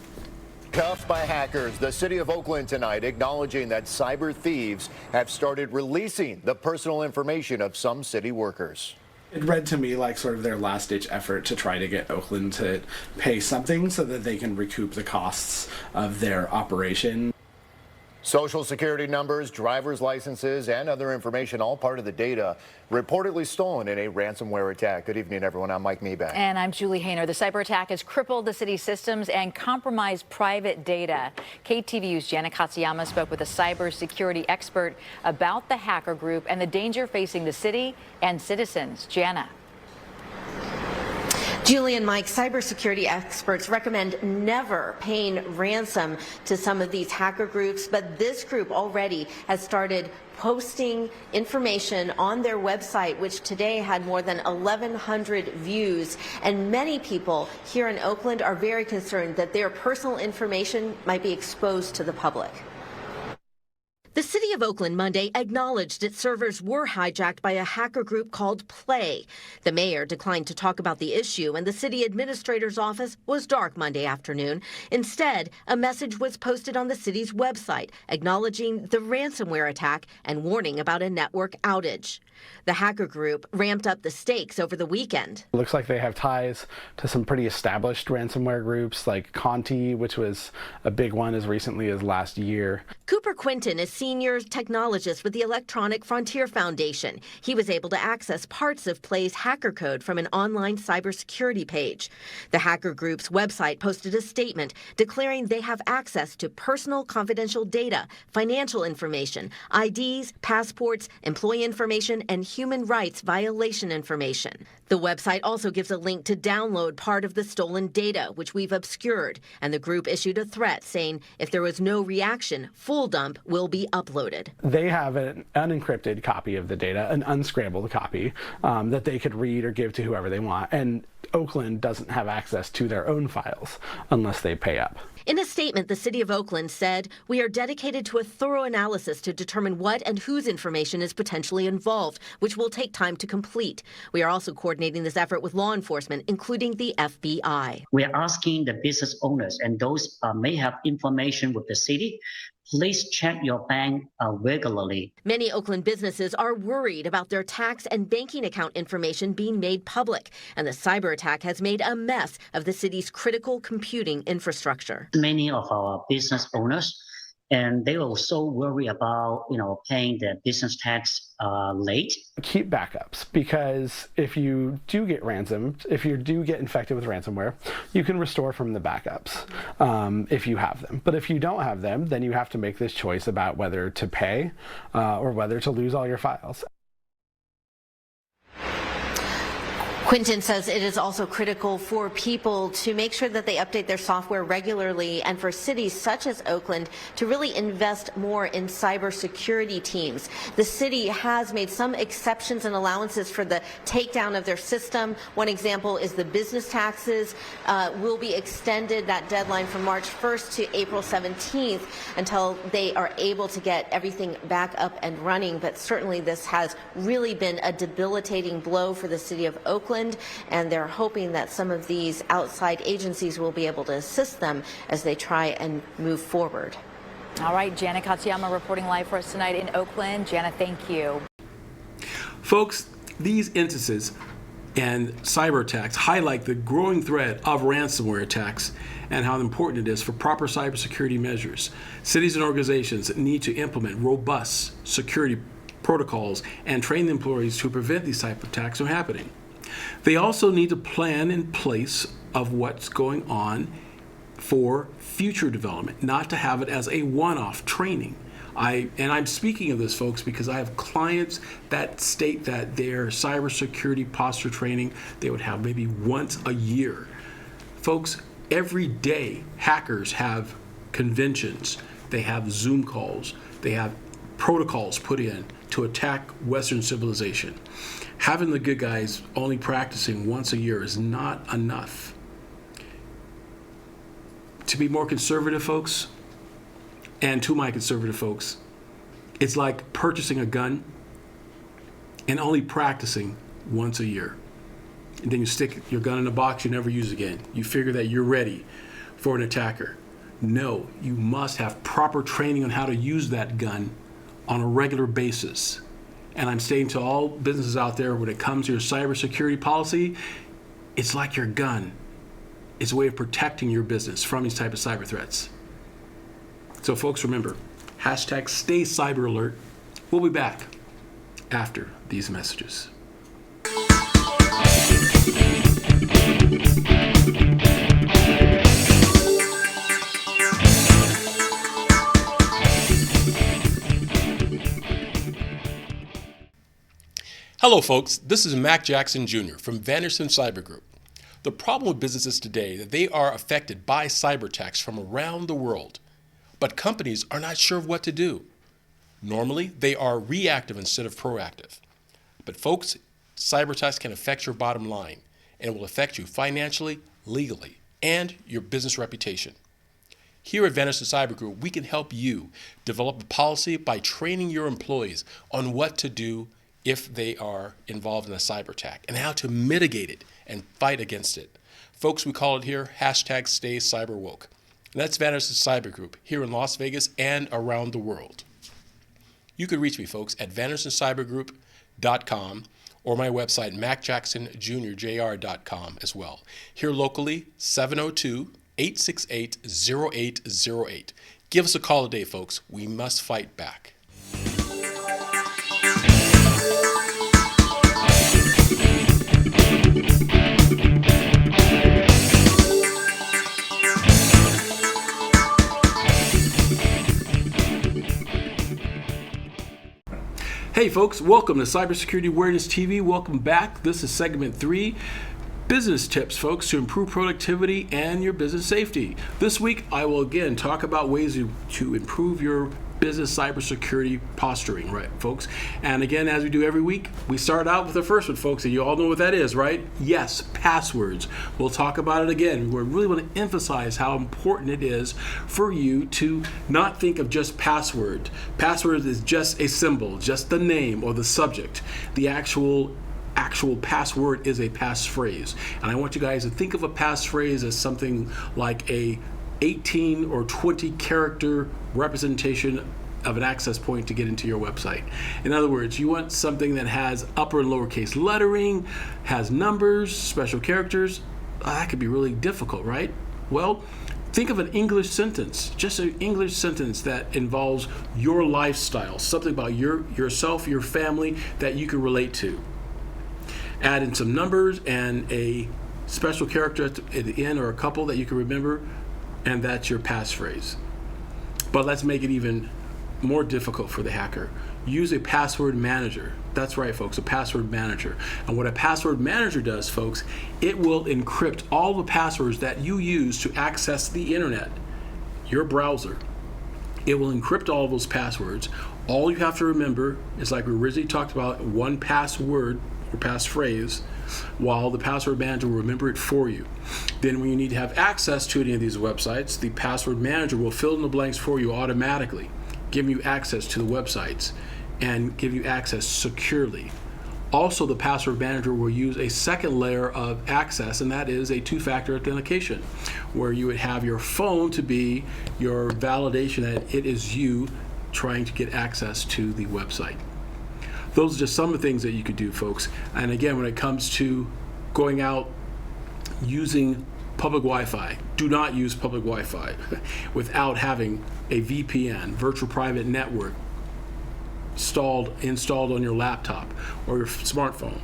Cuffed by hackers, the city of Oakland tonight acknowledging that cyber thieves have started releasing the personal information of some city workers. It read to me like sort of their last-ditch effort to try to get Oakland to pay something so that they can recoup the costs of their operation. Social security numbers, driver's licenses, and other information, all part of the data reportedly stolen in a ransomware attack. Good evening, everyone. I'm Mike Meeback. And I'm Julie Hayner. The cyber attack has crippled the city's systems and compromised private data. KTVU's Jana Katsuyama spoke with a cybersecurity expert about the hacker group and the danger facing the city and citizens. Jana. Julie and Mike, cybersecurity experts recommend never paying ransom to some of these hacker groups, but this group already has started posting information on their website, which today had more than 1,100 views. And many people here in Oakland are very concerned that their personal information might be exposed to the public. The city of Oakland Monday acknowledged its servers were hijacked by a hacker group called Play. The mayor declined to talk about the issue, and the city administrator's office was dark Monday afternoon. Instead, a message was posted on the city's website acknowledging the ransomware attack and warning about a network outage. The hacker group ramped up the stakes over the weekend. It looks like they have ties to some pretty established ransomware groups like Conti, which was a big one as recently as last year. Cooper Quinton is senior technologist with the Electronic Frontier Foundation. He was able to access parts of Play's hacker code from an online cybersecurity page. The hacker group's website posted a statement declaring they have access to personal confidential data, financial information, IDs, passports, employee information, and human rights violation information. The website also gives a link to download part of the stolen data, which we've obscured, and the group issued a threat saying if there was no reaction, full dump will be uploaded. They have an unencrypted copy of the data, an unscrambled copy that they could read or give to whoever they want, and Oakland doesn't have access to their own files unless they pay up. In a statement, the City of Oakland said, "We are dedicated to a thorough analysis to determine what and whose information is potentially involved, which will take time to complete. We are also coordinating this effort with law enforcement, including the FBI." We are asking the business owners and those may have information with the city, please check your bank regularly. Many Oakland businesses are worried about their tax and banking account information being made public, and the cyber attack has made a mess of the city's critical computing infrastructure. Many of our business owners, and they also worry about, paying their business tax late. Keep backups, because if you do get ransomed, if you do get infected with ransomware, you can restore from the backups if you have them. But if you don't have them, then you have to make this choice about whether to pay or whether to lose all your files. Quinton says it is also critical for people to make sure that they update their software regularly, and for cities such as Oakland to really invest more in cybersecurity teams. The city has made some exceptions and allowances for the takedown of their system. One example is the business taxes will be extended, that deadline, from March 1st to April 17th until they are able to get everything back up and running. But certainly this has really been a debilitating blow for the city of Oakland, and they're hoping that some of these outside agencies will be able to assist them as they try and move forward. All right, Jana Katsuyama reporting live for us tonight in Oakland. Jana, thank you. Folks, these instances and cyber attacks highlight the growing threat of ransomware attacks and how important it is for proper cybersecurity measures. Cities and organizations need to implement robust security protocols and train employees to prevent these type of attacks from happening. They also need to plan in place of what's going on for future development, not to have it as a one-off training. I'm speaking of this, folks, because I have clients that state that their cybersecurity posture training they would have maybe once a year. Folks, every day hackers have conventions, they have Zoom calls, they have protocols put in to attack Western civilization. Having the good guys only practicing once a year is not enough. To be more conservative, folks, and to my conservative folks, it's like purchasing a gun and only practicing once a year. And then you stick your gun in a box you never use again. You figure that you're ready for an attacker. No, you must have proper training on how to use that gun on a regular basis. And I'm saying to all businesses out there, when it comes to your cybersecurity policy, it's like your gun. It's a way of protecting your business from these type of cyber threats. So folks, remember, hashtag stay cyber alert. We'll be back after these messages. Hello folks, this is Mac Jackson Jr. from Vanderson Cyber Group. The problem with businesses today is that they are affected by cyber attacks from around the world, but companies are not sure of what to do. Normally, they are reactive instead of proactive. But folks, cyber attacks can affect your bottom line, and it will affect you financially, legally, and your business reputation. Here at Vanderson Cyber Group, we can help you develop a policy by training your employees on what to do if they are involved in a cyber attack and how to mitigate it and fight against it. Folks, we call it here #StayCyberWoke. And that's Vanderson Cyber Group here in Las Vegas and around the world. You can reach me, folks, at VandersonCyberGroup.com or my website, MacJacksonJr.com as well. Here locally, 702-868-0808. Give us a call today, folks. We must fight back. Hey folks, welcome to Cybersecurity Awareness TV. Welcome back. This is segment 3, business tips, folks, to improve productivity and your business safety. This week, I will again talk about ways to improve your business cybersecurity posturing, right, folks? And again, as we do every week, we start out with the first one, folks, and you all know what that is, right? Yes, passwords. We'll talk about it again. We really want to emphasize how important it is for you to not think of just password. Password is just a symbol, just the name or the subject. The actual password is a passphrase. And I want you guys to think of a passphrase as something like a 18 or 20 character representation of an access point to get into your website. In other words, you want something that has upper and lowercase lettering, has numbers, special characters. That could be really difficult, right? Well, think of an English sentence, just an English sentence that involves your lifestyle, something about yourself, your family that you can relate to. Add in some numbers and a special character at the end or a couple that you can remember, and that's your passphrase. But let's make it even more difficult for the hacker. Use a password manager. That's right, folks, a password manager. And what a password manager does, folks, it will encrypt all the passwords that you use to access the internet, your browser. It will encrypt all of those passwords. All you have to remember is, like we originally talked about, one password or passphrase, while the password manager will remember it for you. Then when you need to have access to any of these websites, the password manager will fill in the blanks for you automatically, giving you access to the websites and give you access securely. Also, the password manager will use a second layer of access, and that is a two-factor authentication, where you would have your phone to be your validation that it is you trying to get access to the website. Those are just some of the things that you could do, folks. And again, when it comes to going out using public Wi-Fi, do not use public Wi-Fi without having a VPN, virtual private network, installed on your laptop or your smartphone.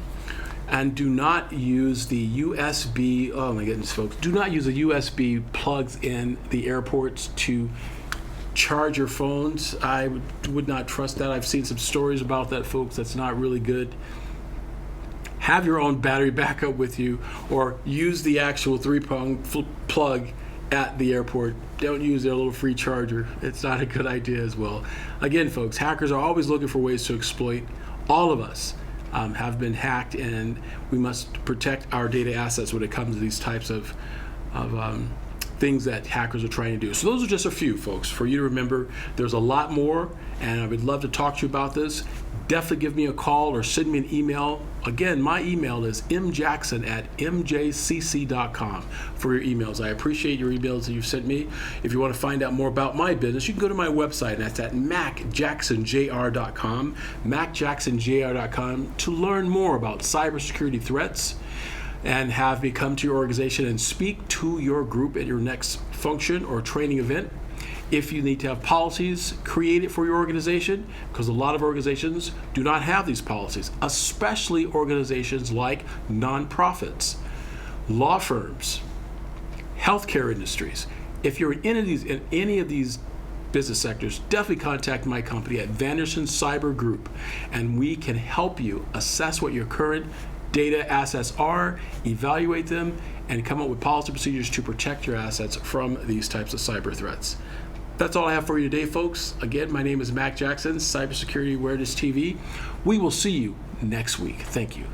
And do not use the USB, oh my goodness, folks, do not use the USB plugs in the airports to charge your phones. I would not trust that. I've seen some stories about that, folks. That's not really good. Have your own battery backup with you, or use the actual 3-prong plug at the airport. Don't use their little free charger. It's not a good idea as well. Again, folks, hackers are always looking for ways to exploit. All of us have been hacked, and we must protect our data assets when it comes to these types of things that hackers are trying to do. So those are just a few, folks, for you to remember. There's a lot more, and I would love to talk to you about this. Definitely give me a call or send me an email. Again, my email is mjackson@mjcc.com for your emails. I appreciate your emails that you've sent me. If you want to find out more about my business, you can go to my website, and that's at macjacksonjr.com, macjacksonjr.com, to learn more about cybersecurity threats and have me come to your organization and speak to your group at your next function or training event. If you need to have policies created for your organization, because a lot of organizations do not have these policies, especially organizations like nonprofits, law firms, healthcare industries. If you're in any of these business sectors, definitely contact my company at Vanderson Cyber Group, and we can help you assess what your current data assets are, evaluate them, and come up with policy procedures to protect your assets from these types of cyber threats. That's all I have for you today, folks. Again, my name is Mac Jackson, Cybersecurity Awareness TV. We will see you next week. Thank you.